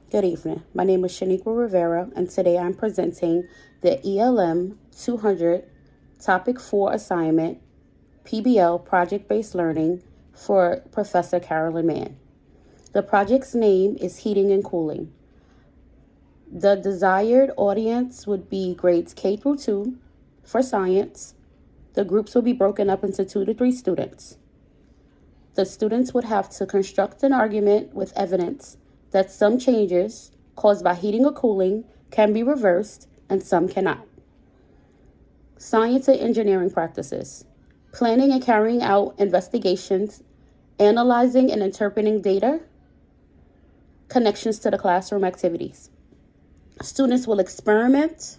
Good evening. My name is Shaniqua Rivera, and today I'm presenting the ELM-200 Topic 4 assignment, PBL Project-Based Learning for Professor Carolyn Mann. The project's name is Heating and Cooling. The desired audience would be grades K through 2 for science. The groups will be broken up into 2 to 3 students. The students would have to construct an argument with evidence that some changes caused by heating or cooling can be reversed and some cannot. Science and engineering practices: planning and carrying out investigations, analyzing and interpreting data, connections to the classroom activities. Students will experiment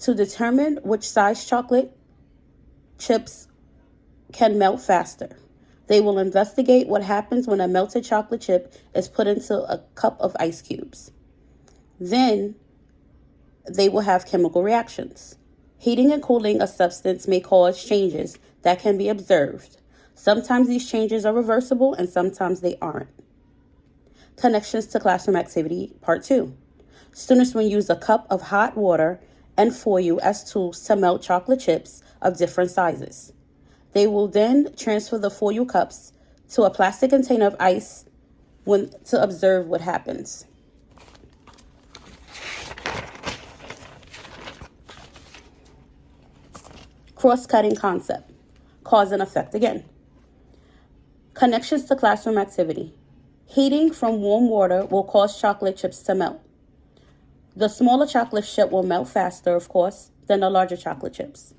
to determine which size chocolate chips can melt faster. They will investigate what happens when a melted chocolate chip is put into a cup of ice cubes. Then they will have chemical reactions. Heating and cooling a substance may cause changes that can be observed. Sometimes these changes are reversible and sometimes they aren't. Connections to classroom activity, part 2. Students will use a cup of hot water and foil as tools to melt chocolate chips of different sizes. They will then transfer the foil cups to a plastic container of ice to observe what happens. Cross-cutting concept, cause and effect again. Connections to classroom activity. Heating from warm water will cause chocolate chips to melt. The smaller chocolate chip will melt faster, of course, than the larger chocolate chips.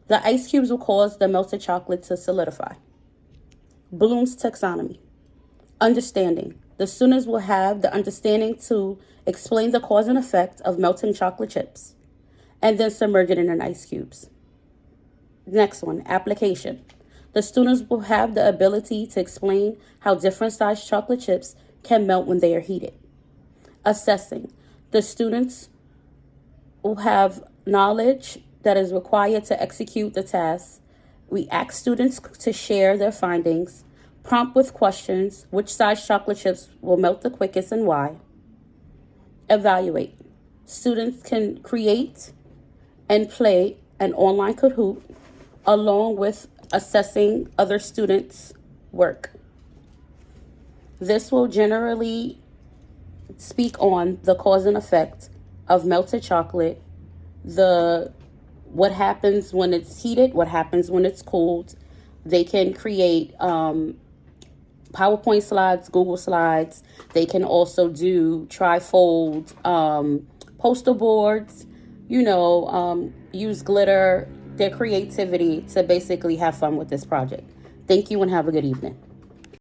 The ice cubes will cause the melted chocolate to solidify. Bloom's taxonomy. Understanding. The students will have the understanding to explain the cause and effect of melting chocolate chips and then submerge it in ice cubes. Next one, application. The students will have the ability to explain how different sized chocolate chips can melt when they are heated. Assessing. The students will have knowledge that is required to execute the task. We ask students to share their findings, prompt with questions: which size chocolate chips will melt the quickest and why? Evaluate. Students can create and play an online Kahoot along with assessing other students' work. This will generally speak on the cause and effect of melted chocolate, what happens when it's heated, what happens when it's cooled. They can create PowerPoint slides, Google slides. They can also do trifold poster boards, use glitter, their creativity to basically have fun with this project. Thank you and have a good evening.